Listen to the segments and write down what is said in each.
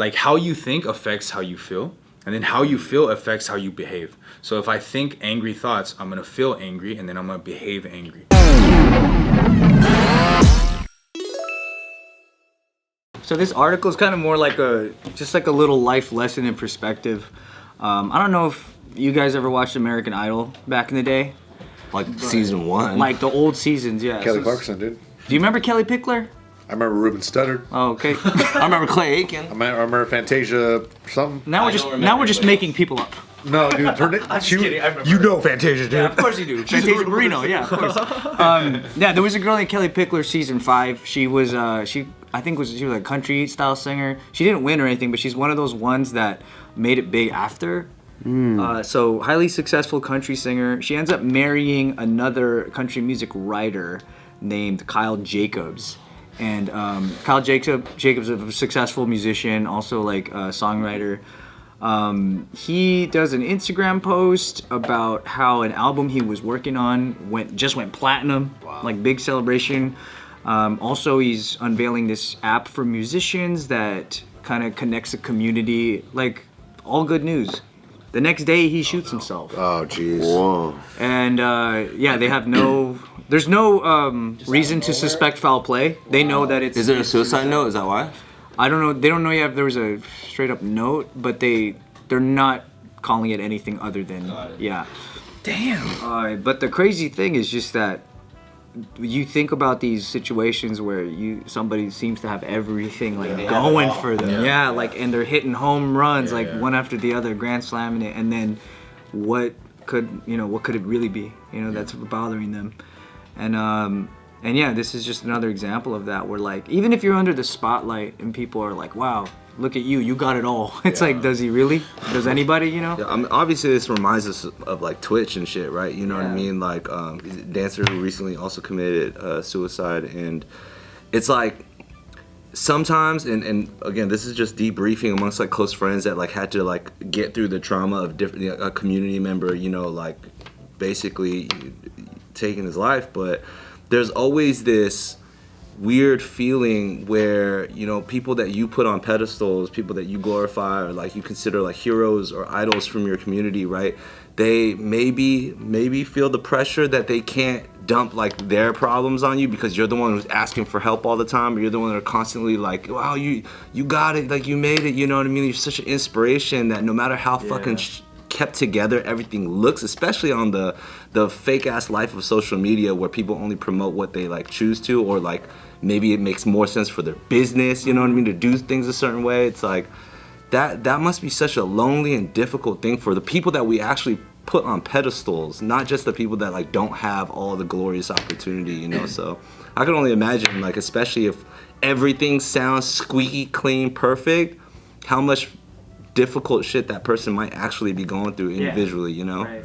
like how you think affects how you feel, and then how you feel affects how you behave. So if I think angry thoughts, I'm gonna feel angry, and then I'm gonna behave angry. So this article is kind of more like just like a little life lesson in perspective. I don't know if you guys ever watched American Idol back in the day. Like season 1. Like the old seasons, yeah. Kelly Clarkson, dude. Do you remember Kellie Pickler? I remember Ruben Studdard. Oh, okay. I remember Clay Aiken. I remember Fantasia something. Now we're just making people up. No, dude. I'm just kidding. I remember. You know Fantasia, dude. Yeah, of course you do. Fantasia Barrino, yeah, of course. Yeah, there was a girl named Kellie Pickler, season 5. She was she was a country style singer. She didn't win or anything, but she's one of those ones that made it big after. So highly successful country singer. She ends up marrying another country music writer named Kyle Jacobs. And Kyle Jacobs is a successful musician, also like a songwriter. He does an Instagram post about how an album he was working on went platinum. Wow. Like big celebration. Also, he's unveiling this app for musicians that kind of connects the community. Like all good news. The next day he shoots himself. Oh, jeez. Whoa. And they have there's no reason to suspect foul play. They know that it's. Is there a suicide note? Is that why? I don't know. They don't know yet if there was a straight up note, but they're not calling it anything other than yeah. Damn. But the crazy thing is just that you think about these situations where somebody seems to have everything like going for them, and they're hitting home runs one after the other, grand slamming it, and then what could it really be? That's bothering them, and yeah, this is just another example of that. Where like even if you're under the spotlight and people are like, wow, look at you got it all. It's like, does he really? Does anybody? Yeah, I mean, obviously this reminds us of like Twitch and shit, right? You know what I mean? Like dancer who recently also committed suicide, and it's like sometimes, and again, this is just debriefing amongst like close friends that like had to like get through the trauma of different a community member, like basically taking his life, but there's always this weird feeling where people that you put on pedestals, people that you glorify or like you consider like heroes or idols from your community, right? They maybe feel the pressure that they can't dump like their problems on you because you're the one who's asking for help all the time, or you're the one that are constantly like, wow, you got it, like you made it, you know what I mean? You're such an inspiration that no matter how fucking kept together everything looks, especially on the fake ass life of social media where people only promote what they like choose to, or like maybe it makes more sense for their business, you know what I mean, to do things a certain way. It's like that must be such a lonely and difficult thing for the people that we actually put on pedestals, not just the people that like don't have all the glorious opportunity, So I can only imagine, like, especially if everything sounds squeaky clean perfect, how much difficult shit that person might actually be going through individually, Right.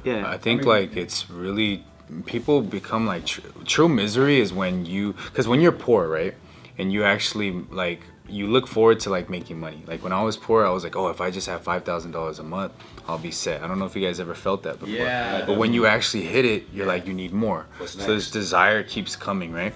Yeah, I think like it's really, people become like true misery is when because when you're poor, right, and you actually like you look forward to like making money. Like when I was poor, I was like, oh, if I just have $5,000 a month, I'll be set. I don't know if you guys ever felt that before. Yeah. But when you actually hit it, you're like, you need more. So this desire keeps coming, right?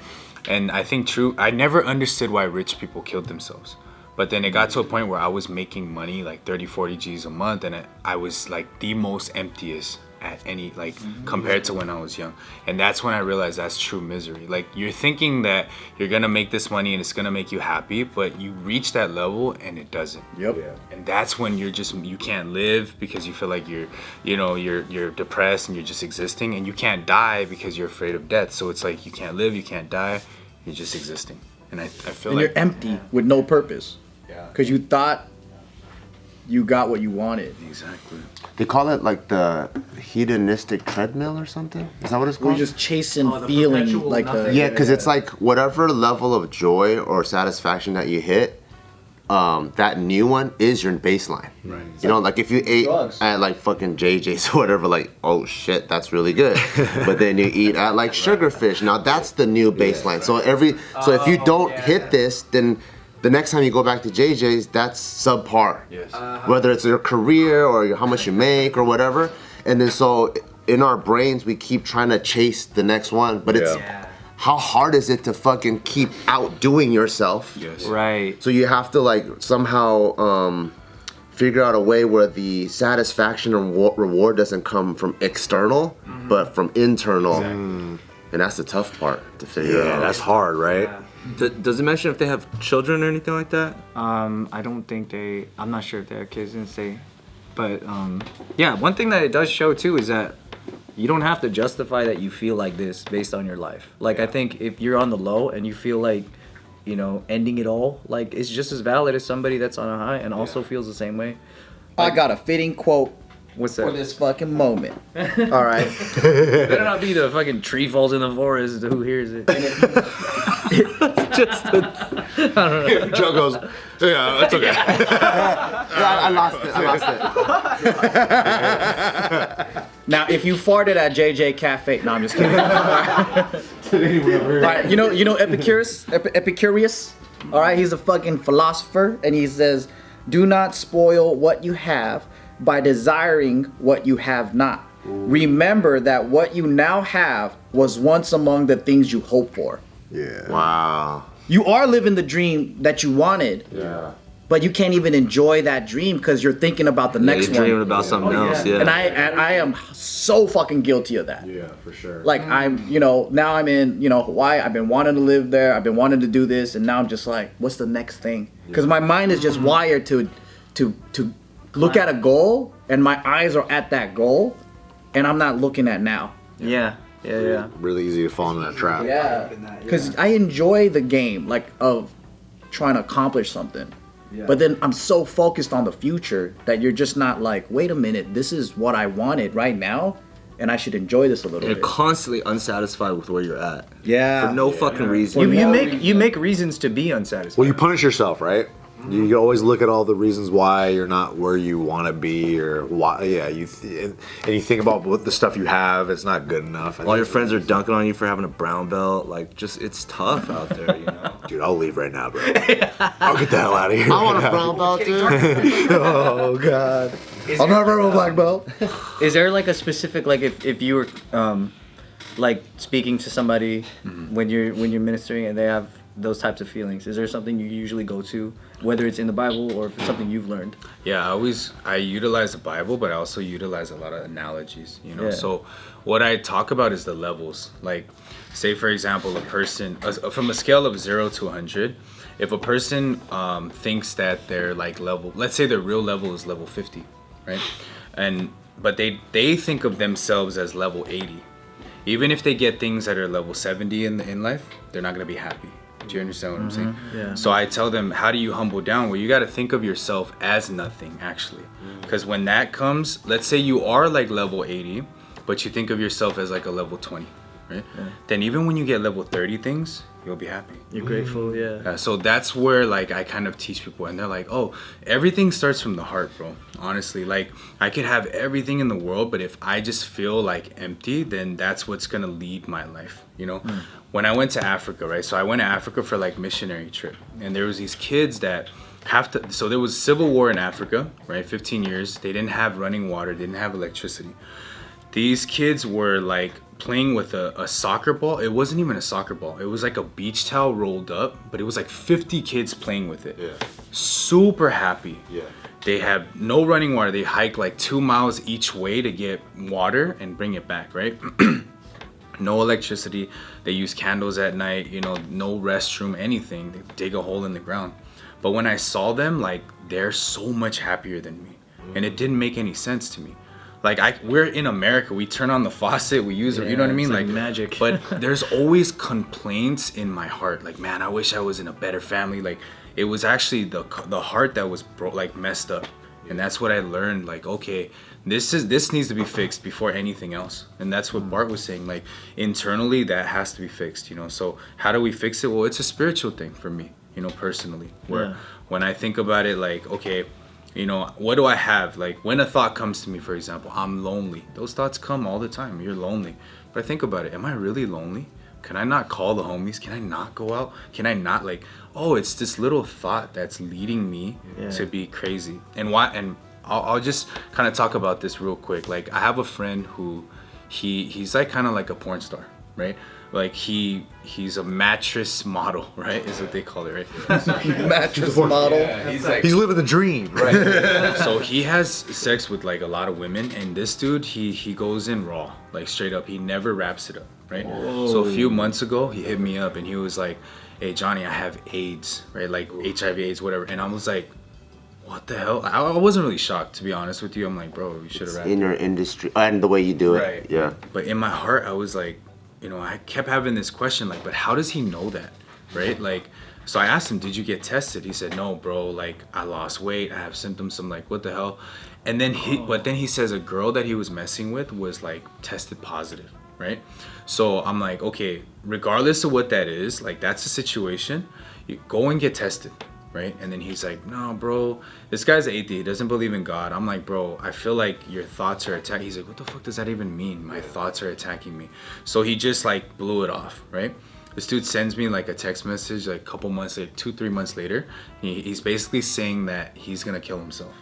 And I think I never understood why rich people killed themselves. But then it got to a point where I was making money like 30, 40 G's a month, and I was like the most emptiest at any, like, compared to when I was young. And that's when I realized that's true misery. Like, you're thinking that you're gonna make this money and it's gonna make you happy, but you reach that level and it doesn't. Yep. Yeah. And that's when you can't live because you feel like you're depressed and you're just existing, and you can't die because you're afraid of death. So it's like you can't live, you can't die, you're just existing. And I feel and like you're empty with no purpose. Yeah. Because you thought you got what you wanted. Exactly. They call it like the hedonistic treadmill or something? Is that what it's called? We're just chasing feeling like the... Yeah, because it's like whatever level of joy or satisfaction that you hit, that new one is your baseline. Right. You know, like if you ate at like fucking JJ's or whatever, like, oh shit, that's really good. But then you eat at like Sugarfish. Now that's the new baseline. So if you don't hit this, then the next time you go back to JJ's, that's subpar. Yes. Whether it's your career or how much you make or whatever. And then so in our brains, we keep trying to chase the next one. But it's how hard is it to fucking keep outdoing yourself? Yes. Right. So you have to like somehow figure out a way where the satisfaction and reward doesn't come from external, but from internal. And that's the tough part to figure out. Yeah, that's hard, right? Does it mention if they have children or anything like that? I don't think I'm not sure if they have kids, didn't say. But yeah, one thing that it does show too is that you don't have to justify that you feel like this based on your life. Like I think if you're on the low and you feel like, you know, ending it all, like it's just as valid as somebody that's on a high and also feels the same way. I got a fitting quote What's for that? this fucking moment. All right. Better not be the fucking tree falls in the forest. Who hears it? Just Joe goes, yeah, that's okay. I lost it. Now, if you farted at JJ Cafe, no, I'm just kidding. All right, you know Epicurus? Epicurus? All right, he's a fucking philosopher, and he says, "Do not spoil what you have by desiring what you have not. Remember that what you now have was once among the things you hope for." Yeah. Wow. You are living the dream that you wanted, Yeah. but you can't even enjoy that dream because you're thinking about the next You're dreaming one. about something else, yeah. And I am so fucking guilty of that. Yeah, for sure. Like I'm, now I'm in, Hawaii. I've been wanting to live there. I've been wanting to do this, and now I'm just like, what's the next thing? Because my mind is just wired to look at a goal, and my eyes are at that goal, and I'm not looking at now. Yeah. Really easy to fall into that trap. Yeah. Because I enjoy the game, like of trying to accomplish something. But then I'm so focused on the future that you're just not like, wait a minute, this is what I wanted right now, and I should enjoy this a little You're bit. constantly unsatisfied with where you're at. Yeah. For no fucking reason. You make reasons to be unsatisfied. Well, you punish yourself, right? You always look at all the reasons why you're not where you want to be, or why. Yeah, and you think about what the stuff you have. It's not good enough. All your friends are dunking on you for having a brown belt. Like, just it's tough out there, you know. Dude, I'll leave right now, bro. I'll get the hell out of here. I want a brown belt too. Oh God. I'll never have a black belt. Is there like a specific, like if you were like speaking to somebody when you're ministering and they have those types of feelings, is there something you usually go to, whether it's in the Bible or if it's something you've learned? Yeah, I utilize the Bible, but I also utilize a lot of analogies, Yeah. So what I talk about is the levels. Like, say for example, a person from a scale of 0 to 100, if a person thinks that they're like level, let's say their real level is level 50, right? But they think of themselves as level 80. Even if they get things that are level 70 in life, they're not gonna be happy. Do you understand what I'm saying? Yeah. So I tell them, how do you humble down? Well, you got to think of yourself as nothing, actually. Because when that comes, let's say you are like level 80, but you think of yourself as like a level 20, right? Yeah. Then even when you get level 30 things, you'll be happy. You're grateful, yeah. So that's where like I kind of teach people, and they're like, oh, everything starts from the heart, bro. Honestly, like I could have everything in the world, but if I just feel like empty, then that's what's gonna lead my life, you know? When I went to Africa, right? So I went to Africa for like missionary trip, and there was these kids that so there was civil war in Africa, right? 15 years. They didn't have running water, they didn't have electricity. These kids were like playing with a soccer ball. It wasn't even a soccer ball. It was like a beach towel rolled up, but it was like 50 kids playing with it. Yeah. Super happy. Yeah. They have no running water. They hike like 2 miles each way to get water and bring it back, right? No electricity. They use candles at night, no restroom, anything. They dig a hole in the ground. But when I saw them, like, they're so much happier than me. And it didn't make any sense to me. Like, we're in America, we turn on the faucet, we use it, you know what I mean? Like magic. But there's always complaints in my heart. Like, man, I wish I was in a better family. Like, it was actually the heart that was messed up. And that's what I learned. Like, okay, this needs to be fixed before anything else. And that's what Bart was saying. Like, internally, that has to be fixed. So how do we fix it? Well, it's a spiritual thing for me. Personally, where when I think about it, like, okay, what do I have? Like, when a thought comes to me, for example, I'm lonely. Those thoughts come all the time. You're lonely. But I think about it. Am I really lonely? Can I not call the homies? Can I not go out? Can I not, like, oh, it's this little thought that's leading me to be crazy. And why? And I'll just kind of talk about this real quick. Like, I have a friend who he's like kind of like a porn star. right? Like he's a mattress model, right? Is what they call it, right? Mattress model. Yeah, He's living the dream. right. So he has sex with like a lot of women, and this dude, he goes in raw, like straight up. He never wraps it up, right? So a few months ago, he hit me up and he was like, "Hey Johnny, I have AIDS, right? Like HIV/AIDS, whatever." And I was like, "What the hell?" I wasn't really shocked, to be honest with you. I'm like, "Bro, you should have wrapped In your industry and the way you do it. Right. Yeah. But in my heart, I was like, you know, I kept having this question, like, but how does he know that, right? Like, so I asked him, did you get tested? He said, no, bro, like, I lost weight, I have symptoms. I'm like, what the hell? And then but then he says a girl that he was messing with was like tested positive, right? So I'm like, okay, regardless of what that is, like, that's the situation, you go and get tested. Right? And then he's like, no, bro, this guy's an atheist. He doesn't believe in God. I'm like, bro, I feel like your thoughts are attacking. He's like, what the fuck does that even mean? My thoughts are attacking me. So he just like blew it off, right? This dude sends me like a text message like a couple months later, 2-3 months later. He's basically saying that he's gonna kill himself,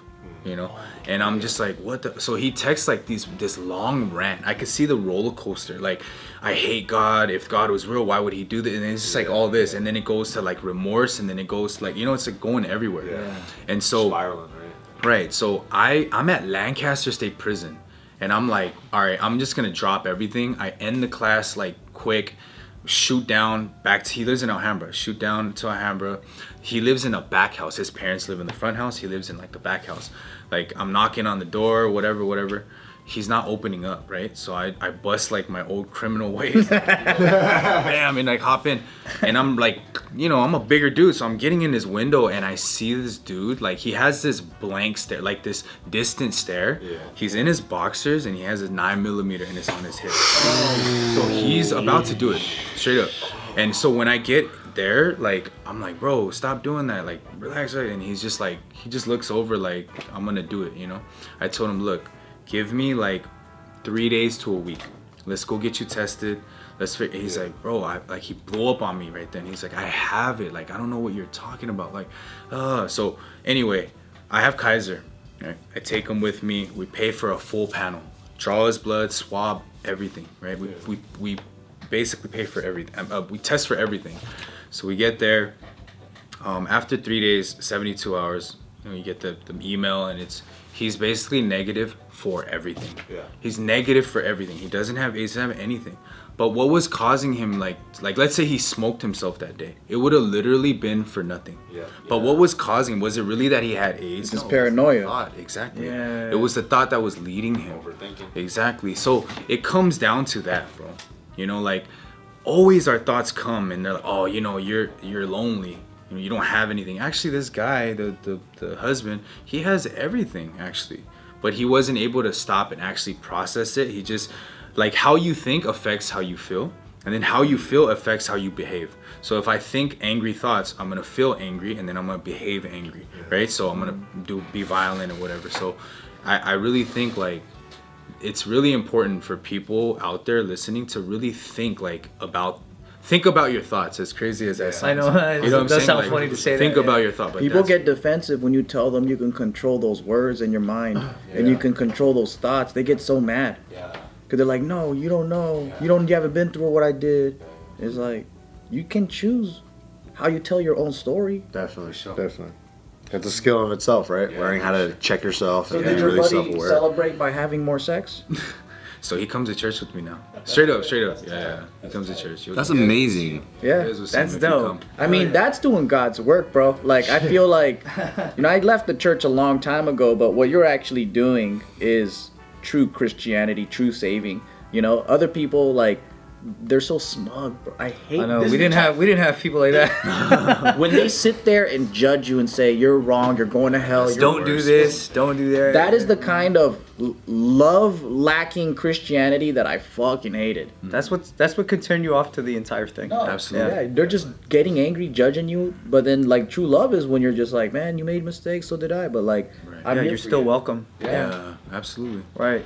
you know? And I'm just like, what the? So he texts like this long rant. I could see the roller coaster. Like, I hate God. If God was real, why would he do this? And it's just like all this. And then it goes to like remorse. And then it goes to like, you know, it's like going everywhere. Yeah. And so, Spiraling, right? right. So I'm at Lancaster State Prison. And I'm like, all right, I'm just going to drop everything. I end the class like quick. Shoot down back to, he lives in Alhambra, shoot down to Alhambra. He lives in a back house. His parents live in the front house. He lives in like the back house. Like, I'm knocking on the door, whatever. He's not opening up, right? So I bust like my old criminal ways. Bam, and like hop in. And I'm like, you know, I'm a bigger dude. So I'm getting in his window and I see this dude, like he has this blank stare, like this distant stare. Yeah. He's in his boxers and he has his 9mm and it's on his hip. So he's about to do it, straight up. And so when I get there, like, I'm like, bro, stop doing that. Like, relax. And he's just like, he just looks over like, I'm gonna do it, you know? I told him, look, give me like 3 days to a week. Let's go get you tested. He's like, bro, he blew up on me right then. He's like, I have it. Like, I don't know what you're talking about. Like, so anyway, I have Kaiser. Right? I take him with me. We pay for a full panel. Draw his blood, swab, everything, right? We basically pay for everything. We test for everything. So we get there. After 3 days, 72 hours, you know, you get the email and he's basically negative for everything. Yeah. He's negative for everything. He doesn't have AIDS, doesn't have anything. But what was causing him, like let's say he smoked himself that day, it would have literally been for nothing. Yeah. But what was causing, was it really that he had AIDS? His paranoia. Thought, exactly. Yeah. It was the thought that was leading him. Overthinking. Exactly. So it comes down to that, bro. You know, like, always our thoughts come and they're like, oh, you know, you're lonely. You know, you don't have anything. Actually, this guy, the husband, he has everything, actually. But he wasn't able to stop and actually process it. He just, like, how you think affects how you feel. And then how you feel affects how you behave. So if I think angry thoughts, I'm gonna feel angry and then I'm gonna behave angry, right? So I'm gonna be violent or whatever. So I really think, like, it's really important for people out there listening to really think about your thoughts, as crazy as that sounds. I know. You know what I'm it does saying? sound Like, funny to say think that. about your thought. But People get defensive when you tell them you can control those words in your mind and you can control those thoughts. They get so mad. Yeah. Because they're like, no, you don't know. You haven't been through what I did. It's like, you can choose how you tell your own story. Definitely. It's a skill in itself, right? Yeah. Learning how to check yourself So and did be your really buddy self-aware. celebrate by having more sex? So he comes to church with me now. Straight up. Yeah. He comes to church. That's amazing. Yeah, That's dope. I mean, that's doing God's work, bro. Like, I feel like, I left the church a long time ago, but what you're actually doing is true Christianity, true saving. You know, other people, like, they're so smug, bro. I hate. I know we didn't have people like that. When they sit there and judge you and say you're wrong, you're going to hell. You're Don't do this. Don't do that. That is the kind of love lacking Christianity that I fucking hated. That's what could turn you off to the entire thing. No, Absolutely. Yeah, they're just getting angry, judging you. But then, like, true love is when you're just like, man, you made mistakes, so did I. But like, Right. I'm Yeah, here you're for still you. welcome. Yeah, absolutely. Right.